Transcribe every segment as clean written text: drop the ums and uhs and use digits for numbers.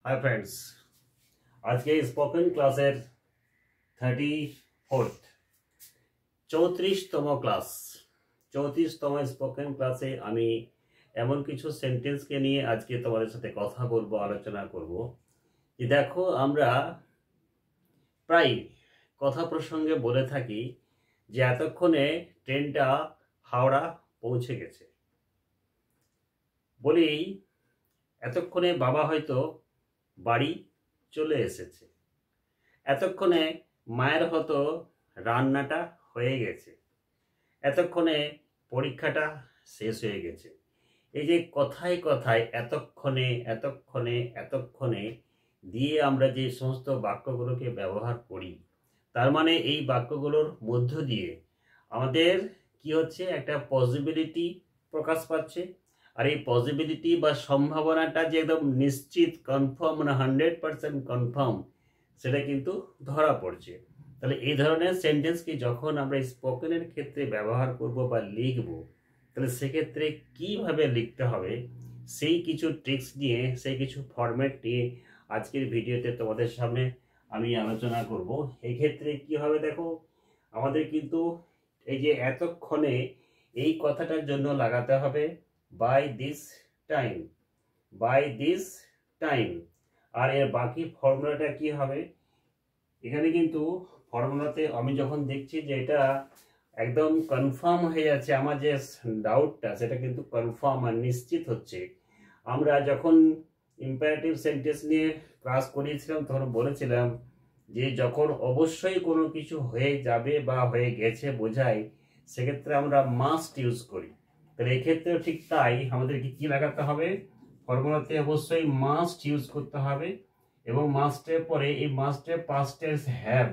Hi friends, आज के spoken क्लासेर 34th 34तम class 34तम spoken क्लासे आमी एमन किछु सेंटेंस के निये आज के तोमादेर साथे कथा बोलबो, आलोचना करब। कि देखो आमरा प्राय कथा प्रसंगे बोले थाकी जे एतक्षणे ट्रेनटा हावड़ा पौঁছে गेছে। বলি এতক্ষণে বাবা হয়তো বাড়ি চলে এসেছে, এতক্ষণে মায়ের হয়তো রান্নাটা হয়ে গেছে, এতক্ষণে পরীক্ষাটা শেষ হয়ে গেছে। এই যে কথায় কথায় এতক্ষণে এতক্ষণে এতক্ষণে দিয়ে আমরা যে সমস্ত বাক্যগুলোকে ব্যবহার করি, তার মানে এই বাক্যগুলোর মধ্য দিয়ে আমাদের কি হচ্ছে, একটা পসিবিলিটি প্রকাশ পাচ্ছে। আর এই পসিবিলিটি বা সম্ভাবনাটা যে একদম নিশ্চিত কনফার্ম, মানে 100% কনফার্ম, সেটা কিন্তু ধরা পড়ছে। তাহলে এই ধরনের সেন্টেন্সকে যখন আমরা স্পোকেনের ক্ষেত্রে ব্যবহার করব বা লিখব, তাহলে সেক্ষেত্রে কীভাবে লিখতে হবে সেই কিছু ট্রিক্স নিয়ে, সেই কিছু ফরম্যাট নিয়ে আজকের ভিডিওতে তোমাদের সামনে আমি আলোচনা করব। এই ক্ষেত্রে কী হবে দেখো, আমাদের কিন্তু এই যে এতক্ষণে এই কথাটার জন্য লাগাতে হবে by this time, by this time। আর এর বাকি ফর্মুলাটা কি হবে, এখানে কিন্তু ফর্মুলাতে আমি যখন দেখছি যে এটা একদম কনফার্ম হয়ে যাচ্ছে, আমার যে ডাউটটা সেটা কিন্তু কনফার্ম আর নিশ্চিত হচ্ছে। আমরা যখন ইম্পারেটিভ সেন্টেন্স নিয়ে ক্লাস করিয়েছিলাম তখন বলেছিলাম যে যখন অবশ্যই কোনো কিছু হয়ে যাবে বা হয়ে গেছে বোঝায়, সেক্ষেত্রে আমরা মাস্ট ইউজ করি। তাহলে এক্ষেত্রেও ঠিক তাই, আমাদেরকে কি লাগাতে হবে, ফর্মুলাতে অবশ্যই মাস্ট ইউজ করতে হবে। এবং মাস্টের পরে এই মাস্টের পাস্ট টেন্স হ্যাভ,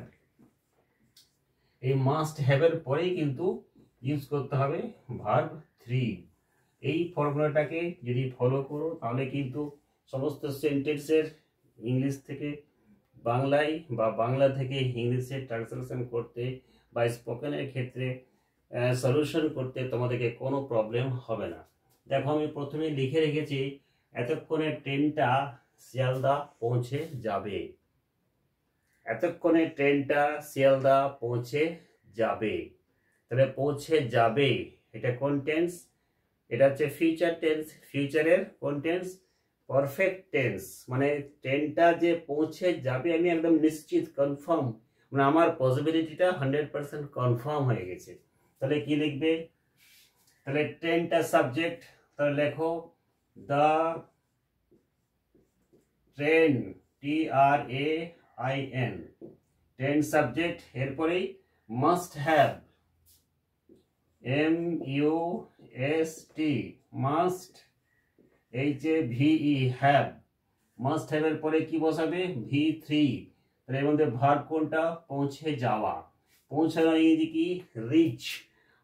এই মাস্ট হ্যাভের পরেই কিন্তু ইউজ করতে হবে ভার্ব 3। এই ফর্মুলাটাকে যদি ফলো করো তাহলে কিন্তু সমস্ত সেন্টেন্সের ইংলিশ থেকে বাংলায় বা বাংলা থেকে ইংলিশে ট্রান্সলেশন করতে বা স্পোকেনের ক্ষেত্রে সলিউশন করতে তোমাদেরকে কোনো প্রবলেম হবে না। দেখো আমি প্রথমে লিখে রেখেছি এতক্ষণে ট্রেনটা শিয়ালদা পৌঁছে যাবে, এতক্ষণে ট্রেনটা শিয়ালদা পৌঁছে যাবে। তাহলে পৌঁছে যাবে এটা কোন টেন্স, এটা হচ্ছে ফিউচার টেন্স। ফিউচারের কোন টেন্স, পারফেক্ট টেন্স। মানে ট্রেনটা যে পৌঁছে যাবে আমি একদম নিশ্চিত কনফার্ম, মানে আমার পসিবিলিটিটা 100% কনফার্ম হয়ে গেছে। তাহলে কি লিখবে, তাহলে ট্রেনটা সাবজেক্ট, তাহলে লেখো the train, TRAIN, train subject. এরপরেই must have, MUST, must, HAVE, have. Must have এর পরে কি বসাবে, V3। তাহলে এর মধ্যে ভার্ব কোনটা, পৌঁছে যাওয়া। পৌঁছানো ইংরেজি কি, রিচ,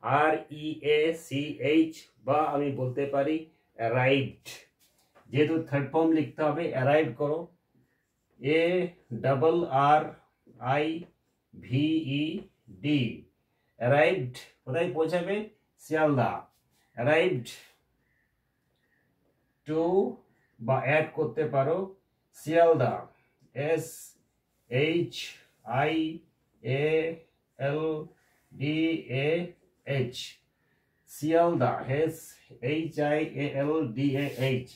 REACH, বা আমি বলতে পারি অ্যারাইভড। যেহেতু থার্ড ফর্ম লিখতে হবে, অ্যারাইভ করো, ARRIVED, অ্যারাইভড। কোথায় পৌঁছাবে, শিয়ালদা। অ্যারাইভড টু, বা অ্যাড করতে পারো শিয়ালদা, SHIALDAH, শিয়ালদা, SHIALDAH।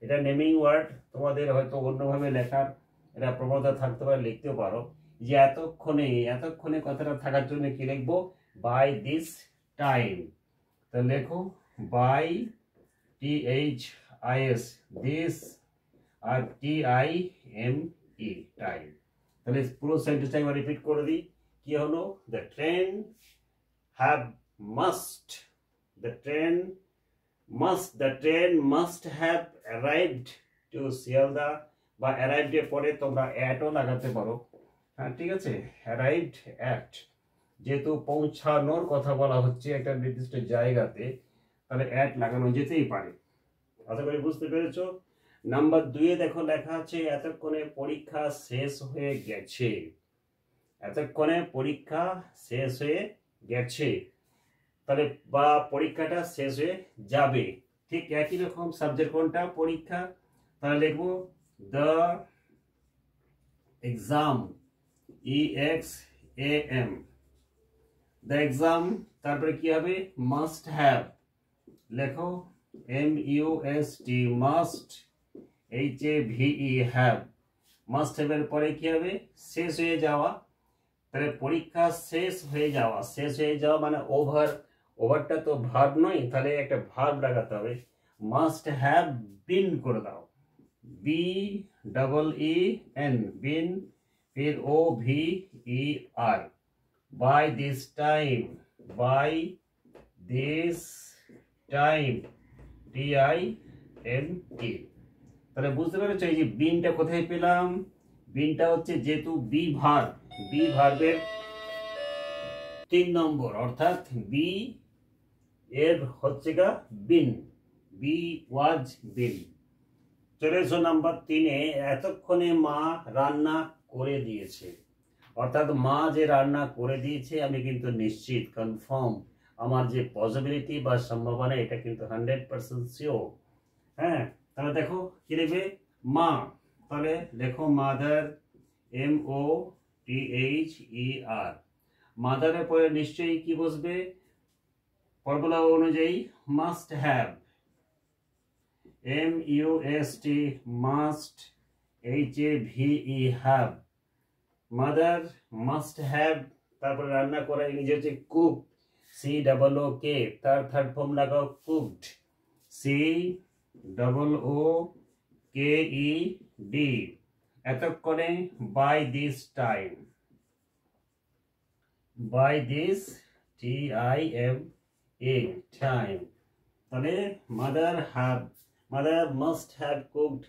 এটা নেমিং ওয়ার্ড, তোমাদের হয়তো অন্যভাবে লেখার এটা প্রবণতা থাকতে পারে, লিখতেও পারো। যে এতক্ষণে, এতক্ষণে কথাটা থাকার জন্য কি লিখবো, বাই দিস টাইম। তো লেখো বাই, THIS, দিস, আর TIME, টাইম। তাহলে পুরো সেন্টেন্সটা একবার রিপিট করে দিই। কি হলো, the train have must, the train must, the train must have arrived to Sealdah. বা অ্যারাইভড এর পরে তোমরা অ্যাটও লাগাতে পারো। হ্যাঁ ঠিক আছে, অ্যারাইভড অ্যাট, যেহেতু পৌঁছানোর কথা বলা হচ্ছে একটা নির্দিষ্ট জায়গাতে, তাহলে অ্যাট লাগানো যেতেই পারে। আশা করি বুঝতে পেরেছো। নাম্বার 2 দেখো লেখা আছে এতক্ষণে পরীক্ষা শেষ হয়ে গেছে, এতক্ষণে পরীক্ষা শেষ হয়ে গেছে। তাহলে বা পরীক্ষাটা শেষ হয়ে যাবে, ঠিক একই রকম সাবজেক্ট কোনটা, পরীক্ষা। তাহলে লিখবো the exam, EXAM, the exam. তারপরে কি হবে, মাস্ট হ্যাভ, লেখো MUST, must, HAVE, have. Must হ্যাভের পরে কি হবে, শেষ হয়ে যাওয়া। তাহলে পরীক্ষা শেষ হয়ে যাওয়া, শেষ হয়ে যাওয়া মানে ওভার, ওভারটা তো ভার্ব নয়, তাহলে একটা ভার্ব লাগাতে হবে। মাস্ট হ্যাভ বিন করে দাও, BEEN, বিন, फिर OVER, by this time, by this time, TIME। তাহলে বুঝতে পেরেছো এই যে বিনটা কোথায় পেলাম, বিনটা হচ্ছে যেহেতু বি ভার্বের 3 নম্বর, অর্থাৎ বি এর হচ্ছে গা বিন, বি ওয়াজ বিন। চলে এসো নাম্বার 3-এ, এতক্ষণে মা রান্না করে দিয়েছে। অর্থাৎ মা যে রান্না করে দিয়েছে আমি কিন্তু নিশ্চিত, কনফার্ম, আমার যে পসিবিলিটি বা সম্ভাবনা এটা কিন্তু 100% শিওর। হ্যাঁ, তাহলে দেখো কি লিখবে, মা, তাহলে দেখো মাদার, MOTHER, মাদারের পরে নিশ্চয়ই কি বসবে, ফর্মুলা অনুযায়ী must have, MUST, must, HAVE, have. Mother must have, তারপরে রান্না করা ইংরেজি হচ্ছে কুক, COOK, তার থার্ড ফর্ম লাগাও কুকড, COOKED। এতক্ষণে by this time, by this TIME, time. তাহলে mother must have cooked,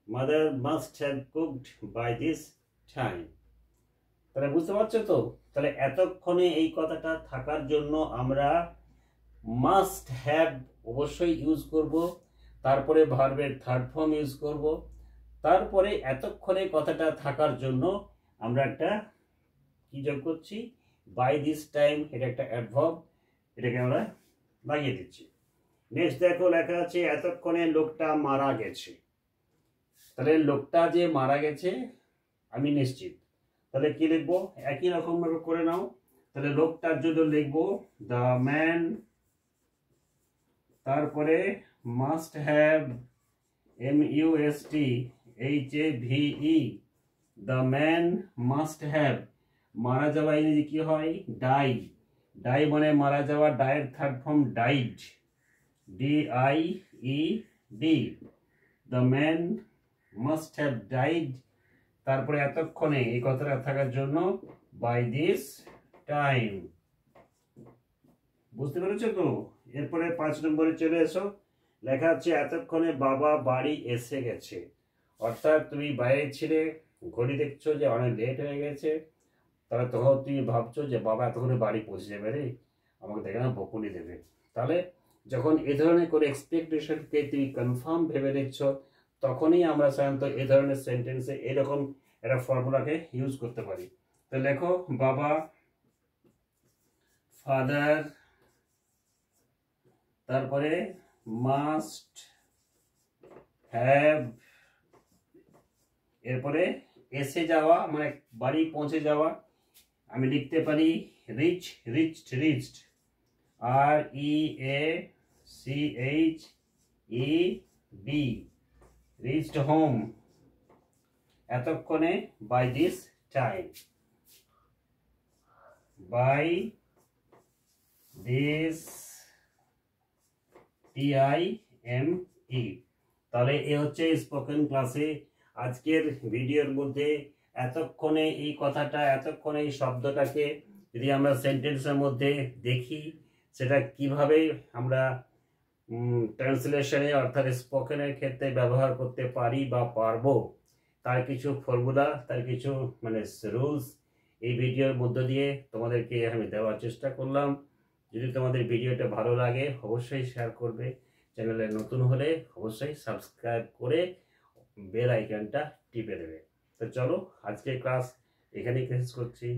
mother must have cooked by this time. তাহলে বুঝতে পারছো তো, তাহলে এতক্ষণে এই কথাটা থাকার জন্য আমরা মাস্ট হ্যাভ অবশ্যই ইউজ করব, তারপরে ভার্বের থার্ড ফর্ম ইউজ করব, তারপরে এতক্ষণে কথাটা থাকার জন্য আমরা একটা কি যোগ করছি, বাই দিস টাইম, এটা একটা অ্যাডভার্ব, এটাকে আমরা লাগিয়ে দিচ্ছি। নেক্সট দেখো লেখা আছে এতক্ষণে লোকটা মারা গেছে। তাহলে লোকটা যে মারা গেছে আমি নিশ্চিত, তাহলে কি লিখবো, একই রকম ভাবে করে নাও। তাহলে লোকটার জন্য লিখবো দ্য ম্যান, তারপরে must have, MUSTHAVE, the man must have. মারা যাওয়া ইংরেজি কি হয়, ডাই, ডাই মানে মারা যাওয়া, ডায়ের third form died, DIED, the man must have died. তারপরে এতক্ষণে এই কথাটা থাকার জন্য বাই দিস টাইম। বুঝতে পেরেছো তো? এরপরে 5 নম্বরে চলে এসো, লেখা আছে এতক্ষণে বাবা বাড়ি এসে গেছে। অর্থাৎ তুমি বাইরে ছিলে, ঘড়ি দেখছো যে অনেক লেট হয়ে গেছে, তাহলে তখন তুমি ভাবছো যে বাবা এতক্ষণে বাড়ি পৌঁছে যাবে রে, আমাকে দেখে না বকুনি দেবে। তাহলে যখন এ ধরনের করে এক্সপেকটেশনকে তুমি কনফার্ম ভেবে দেখছো, তখনই আমরা সাধারণত এ ধরনের সেন্টেন্সে এরকম একটা ফর্মুলাকে ইউজ করতে পারি। তো লেখো বাবা, ফাদার, তারপরে মাস্ট হ্যাভ, এরপরে এসে যাওয়া মানে বাড়ি পৌঁছে যাওয়া, আমি লিখতে পারি reach, reached, reached, REACHED, reached home. এতক্ষণে by this time, by this TIME। তাহলে এ হচ্ছে স্পোকেন ক্লাসে আজকের ভিডিওর মধ্যে এতক্ষণে এই কথাটা, এতক্ষণে এই শব্দটাকে যদি আমরা সেন্টেন্সের মধ্যে দেখি, সেটা কিভাবে আমরা ট্রান্সলেশনে অর্থাৎ স্পোকেনের ক্ষেত্রে ব্যবহার করতে পারি বা পারবো, তার কিছু ফর্মুলা, তার কিছু মানে রুলস এই ভিডিওর মধ্য দিয়ে তোমাদেরকে আমি দেওয়ার চেষ্টা করলাম। যদি তোমাদের ভিডিওটা ভালো লাগে অবশ্যই শেয়ার করবে, চ্যানেলে নতুন হলে অবশ্যই সাবস্ক্রাইব করে বেল আইকনটা টিপে দেবে। তো চলো আজকের ক্লাস এখানেই শেষ করছি।